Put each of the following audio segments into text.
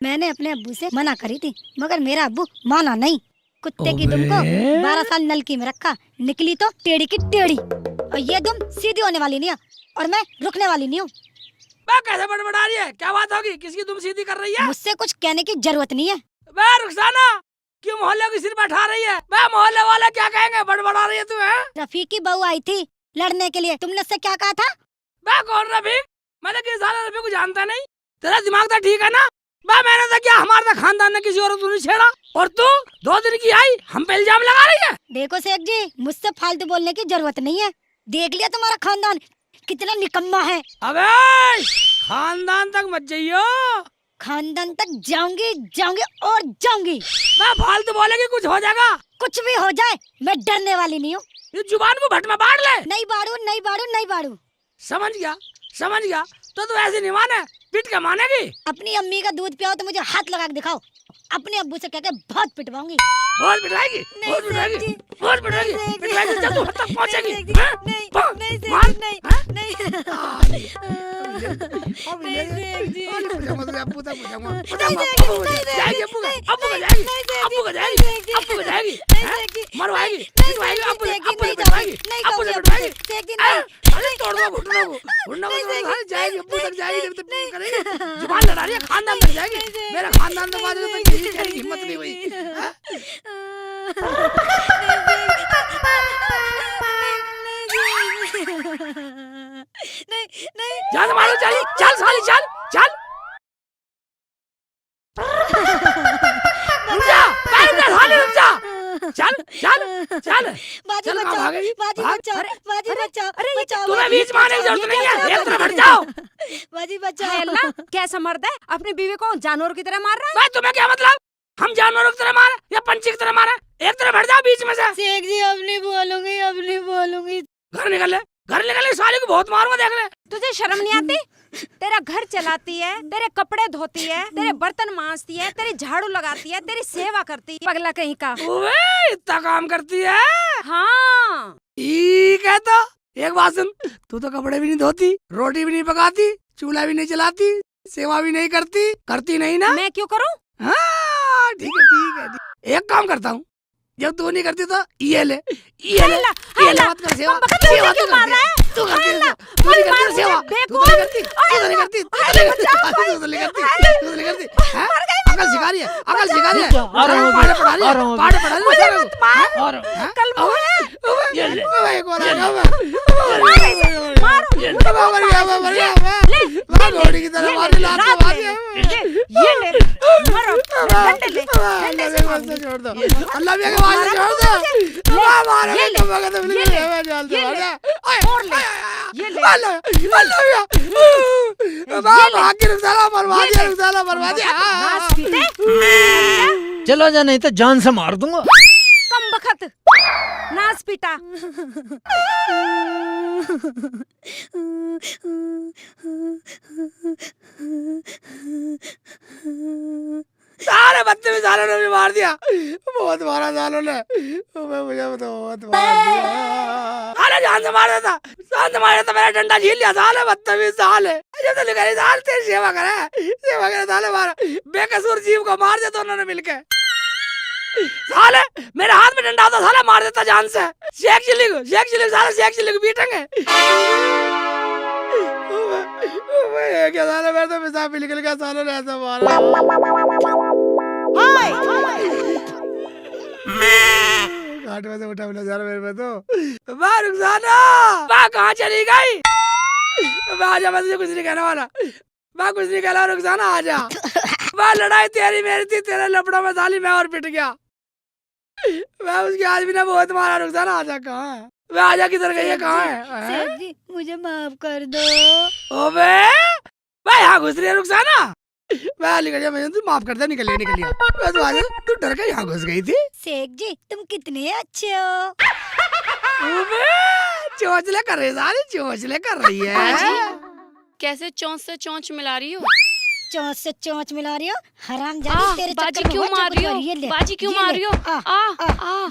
मैंने अपने अब्बू से मना करी थी मगर मेरा अब्बू माना नहीं। कुत्ते की दुम को 12 साल नलकी में रखा, निकली तो टेढ़ी की टेढ़ी। और ये दुम सीधी होने वाली नहीं है और मैं रुकने वाली नहीं हूँ। कैसे बड़बड़ा रही है? क्या बात होगी? किसकी तुम सीधी कर रही है? मुझसे कुछ कहने की जरूरत नहीं है। रुखसाना, क्यों मोहल्ले की सिर बैठा रही है? मोहल्ले वाले क्या कहेंगे? बड़बड़ा रही है तू? रफीक की बहू आई थी लड़ने के लिए, तुमने उससे क्या कहा था? कौन रफीक? मैंने किस साल रफीक को जानता नहीं। तेरा दिमाग तो ठीक है ना? मैंने तो क्या, हमारे खानदान ने किसी और को नहीं छेड़ा और तू 2 दिन की आई हम पे इल्जाम लगा रही है। देखो शेख जी, मुझसे फालतू बोलने की जरूरत नहीं है। देख लिया तुम्हारा खानदान कितना निकम्मा है। अबे खानदान तक मत जाइयो। खानदान तक जाऊंगी जाऊंगी और जाऊंगी। फालतू बोलेगी कुछ हो जाएगा। कुछ भी हो जाए मैं डरने वाली नहीं हूँ। ये जुबान को भट में बाढ़ ले। नहीं बाड़ू नहीं बाड़ू नहीं बाड़ू। समझ गया समझ गया। तो तू ऐसे नहीं माने, पीट के मानेगी। अपनी अम्मी का दूध पियाओ तो मुझे हाथ लगा के दिखाओ। अपने अब्बू से कहकर बहुत पिटवाऊंगी। बहुत पिटवाएगी, बहुत पिटवाएगी, बहुत पिटवाएगी, पिटवाएगी जब तू हद तक पहुंचेगी। नहीं नहीं मरवाएगी, पिटवाएगी, अब्बू से पिटवाएगी, अब्बू से पिटवाएगी। अरे तोड़ दो घुटनों को, घुटनों को जाएगी, अब्बू तक जाएगी जब तक करेगी। जुबान लड़ा रही है, खानदान तक जाएगी। मेरा खानदान तो बात तक किसी की हिम्मत नहीं हुई। जान मारो, चल चल साली, चल चल रुक जा, साली रुक जा, चल चल चल। बाजी बचाओ, बाजी बचाओ, बाजी बचाओ। अरे तुम्हें बीच में आने की जरूरत नहीं है, एक तरफ हट जाओ। बाजी बचाओ। अल्लाह, कैसा मर्द है अपनी बीवी को जानवर की तरह मार रहा है? तुम्हें क्या मतलब? हम जानवरों की तरह मारे या पंछी की तरह मारे? एक तरफ हट जाओ बीच में से। शेख जी अब नहीं बोलूंगी, अब नहीं बोलूंगी। घर निकल ले, घर निकल ले, साली को बहुत मारूंगा देख ले। तुझे शर्म नहीं आती? तेरा घर चलाती है, तेरे कपड़े धोती है, तेरे बर्तन मांजती है, तेरी झाड़ू लगाती है, तेरी सेवा करती है। पगला कहीं का। ओए इतना काम करती है? हाँ ठीक है। तो एक बात सुन, तू तो कपड़े भी नहीं धोती, रोटी भी नहीं पकाती, चूल्हा भी नहीं चलाती, सेवा भी नहीं करती, करती नहीं ना? मैं क्यों करूँ? हाँ ठीक है ठीक है। एक काम करता हूँ, जब तू नहीं करती तो ये ले, ये ले, ये ले, मत कर सेवा, सेवा तू करती है, तू करती है, तू नहीं करती सेवा, तू तो नहीं करती, तू तो नहीं करती, तू तो नहीं करती, तू तो नहीं करती, हैं? अकल सिखा रही है, अकल सिखा रही है, पाड़े पढ़ा रही है, पाड़े पढ़ा रही है, कल ये ले, एक और की तरह मारी लात मारी है, ये ले मारो, डंडे ले, डंडे से मारो। छोड़ दो, अल्लाह भी आगे वाले छोड़ दो, वाह मारो, ये ले, ये ले, और ले, ये ले, अल्लाह वाह भाग के रुसाला बर्बाद दिया, रुसाला बर्बाद दिया। चलो जा, नहीं तो जान से मार दूंगा। कम बखत नाच पीटा। सारे बच्चे भी सालों ने भी मार दिया, बहुत मारा सालों ने, मुझे बहुत मार दिया। साले जान से मार देता, जान से मार देता, मेरा डंडा झील लिया साले, बदतमीज साले। जब तो लिखा साल तेरी सेवा करे साले, मारा बेकसूर जीव को मार देता उन्होंने मिलके। साले मेरे हाथ में डंडा होता साला मार देता जान से। शेख चिल्ली साले, शेख चिल्ली को पीटेंगे क्या साले? मेरे तो पेशाब भी निकल गया, सालों ने ऐसा मारा। घाट में से उठा मिला जा रहा मेरे में तो। रुखसाना कहाँ चली गई? आजा, मैं तुझे कुछ नहीं कहने वाला, मैं कुछ नहीं कहला। रुखसाना आजा, लड़ाई तेरी मेरी थी, तेरे लपड़ों में साली मैं और पिट गया। मैं उसके आदमी ने बहुत मारा। रुखसाना आजा, कहाँ है? मैं आजा किधर गई है, कहाँ है? शेख जी मुझे माफ कर दो। ओबे भाई यहाँ घुस रही है रुखसाना? मैं निकल गया, तू माफ कर दे, निकल लिया। मैं तो आजा, तू डर के यहाँ घुस गई थी। शेख जी तुम कितने अच्छे हो। ओबे चोंचले कर रही साली, चोंचले कर रही है। कैसे चोंच से चोंच मिला रही हो? चोंच से चोंच मिला रही हो, हरामजादी। तेरे बाजी क्यों मार रही हो? बाजी क्यों मार रही हो?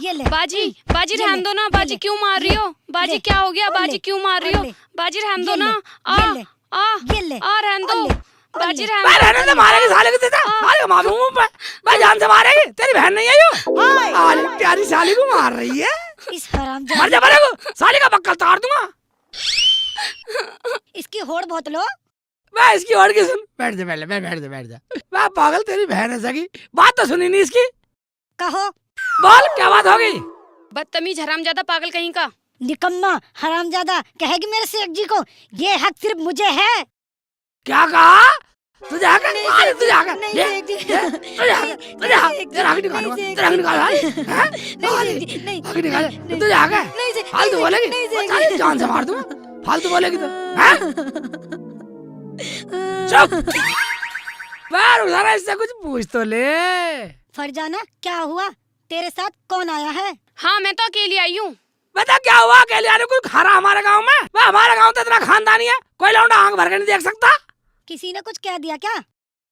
ये ले। बाजी रहने दो ना, बाजी क्यों मार रही हो? बाजी क्या हो गया? बाजी क्यों मार रही हो? बाजी रहने दो ना, ये ले। रहने दो। बाजी मैं राम रहने दे, मारेगी साले को देता, मारेगा मारूंगा मुंह पे, मैं जान से मारेगी, तेरी बहन नहीं आई हो, आज प्यारी साली को मार रही है, इस हराम मर जा मरेगो, साली का बक्कल तार दूंगा, इसकी होड़ बहुत लो। मैं इसकी और की सुन, बैठ जा पहले, मैं बैठ जा, मैं पागल तेरी बहन है सगी, बात तो सुनी नहीं इसकी, कहो बोल क्या बात होगी? बदतमीज हरामजादा पागल कहीं का। निकम्मा हरामजादा कहेगी मेरे शेख जी को, ये हक सिर्फ मुझे है। क्या कहा? तुझे हक है? अरे तुझे हक है? नहीं, ये, शेख जी। ये, तुझे हक है? तुझे हक है? तेरा हक निकालूंगा, तेरा हक निकाल, हैं? नहीं, हक निकाल, तुझे हक है? नहीं, शेख- फालतू नहीं, बोलेगी? नहीं, वो शेख साली जी। जान से मार दूंगा, फालतू बोलेगी तो, हैं? चुप! बाहर उठाना, इससे कुछ पूछ तो ले। फरजाना क्या हुआ, तेरे साथ कौन आया है? हाँ मैं तो अकेली आई हूँ। बता क्या हुआ? अकेले आने कोई खरा हमारे गांव में? वह हमारे गांव तो इतना खानदानी है, कोई लौंडा आंख भर के नहीं देख सकता। किसी ने कुछ कह दिया क्या?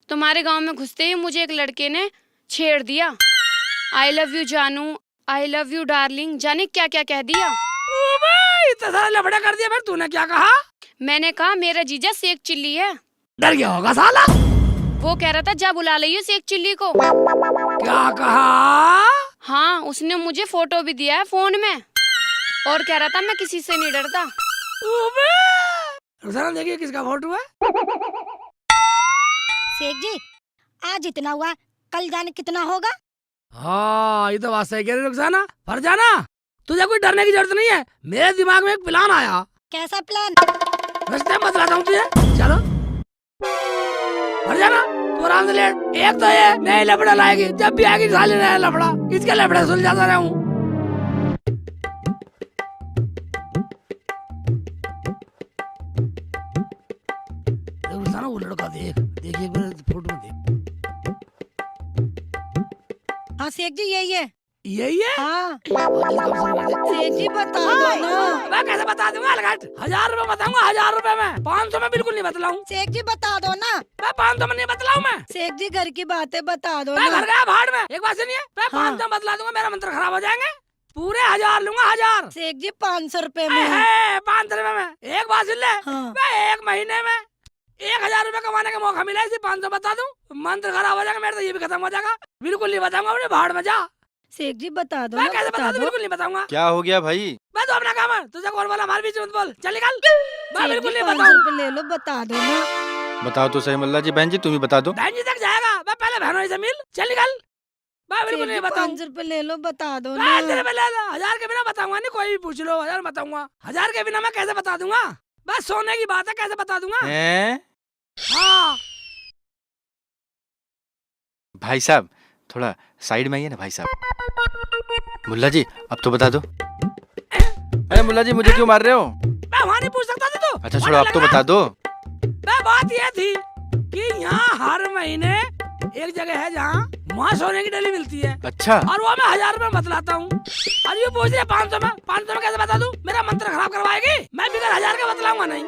तुम्हारे गांव में घुसते ही मुझे एक लड़के ने छेड़ दिया। आई लव यू जानू, आई लव यू डार्लिंग, जाने क्या क्या कह दिया। इतना सारा लफड़ा कर दिया, फिर तूने क्या कहा? मैंने कहा मेरा जीजा शेख चिल्ली है। डर गया होगा साला। वो कह रहा था जा बुला लियो शेख चिल्ली को। क्या कहा? हाँ उसने मुझे फोटो भी दिया है फोन में और कह रहा था मैं किसी से नहीं डरता। रुखसाना देखिए किसका फोटो है। शेख जी आज इतना हुआ, कल जाने कितना होगा? हाँ ये तो बात सही कह रही रुखसाना। फरजाना तुझे कोई डरने की जरूरत नहीं है, मेरे दिमाग में एक प्लान आया। कैसा प्लान? रास्ते में बतलाता हूँ तुझे, चलो। फरजाना तू आराम से लेट। एक तो ये नई लफड़ा लाएगी, जब भी आएगी साले नया लफड़ा, इसके लफड़े सुलझाता रहूं। रुखसाना वो लड़का देख देखिए एक बार फोटो में देख, हाँ शेख जी यही है। यही है। हाँ शेख शेख जी बता दो ना। मैं कैसे बता दूंगा? अलगट 1000 रुपए बताऊंगा, 1000 रुपए में 500 में बिल्कुल नहीं बतलाऊं। शेख जी बता दो ना। मैं 500 में नहीं बतलाऊं मैं। शेख जी घर की बातें बता दो मैं ना। घर गया भाड़ में, एक बात सुनिए, मैं हाँ। 500 बतला दूंगा, मेरा मंत्र खराब हो जाएंगे। पूरे 1000 लूंगा, 1000। शेख जी 500 रुपए में। 500 रुपए में। एक बात सुन ले, हाँ। मैं एक महीने में 1000 रुपए कमाने का मौका मिला, इसे 500 बता दूं, मंत्र खराब हो जाएगा मेरा, तो ये भी खत्म हो जाएगा। बिल्कुल नहीं बताऊंगा, अपने भाड़ में जा। शेख जी बता दो मैं ना, कैसे बता बता दूं? दो। बिल्कुल नहीं बताऊंगा। क्या हो गया भाई? मैं तो अपना काम है, तुझे कौन बोला हमारे बीच में मत बोल, चल निकल। मैं शेख बिल्कुल जी नहीं 500 बताऊं। रुपए ले लो, बता दो ना। बताओ तो सही मल्ला जी। बहन जी तुम ही बता दो। बहन जी तक जाएगा, मैं पहले बहनों से मिल, चल निकल। मैं बिल्कुल नहीं बताऊं। 500 रुपए ले लो, बता दो ना। मैं तेरे पे ले ला, 1000 के बिना बताऊंगा नहीं, कोई भी पूछ लो, 1000 बताऊंगा। 1000 के बिना मैं कैसे बता दूंगा? बस सोने की बात है, कैसे बता दूंगा? हैं? हाँ भाई साहब थोड़ा साइड में आइए ना भाई साहब। मुल्ला जी अब तो बता दो। अरे मुल्ला जी मुझे क्यों मार रहे हो? मैं वहाँ नहीं पूछ सकता था तू। अच्छा छोड़ो अब तो बता दो। मैं बात ये थी कि यहाँ हर महीने एक जगह है जहाँ वहाँ सोने की डेली मिलती है, अच्छा और वो मैं 1000 रुपए बतलाता हूँ, और ये पूछ रहे 500 में। 500 में कैसे बता दूँ? मेरा मंत्र खराब करवाएगी। मैं बिना 1000 के बतलाऊंगा नहीं।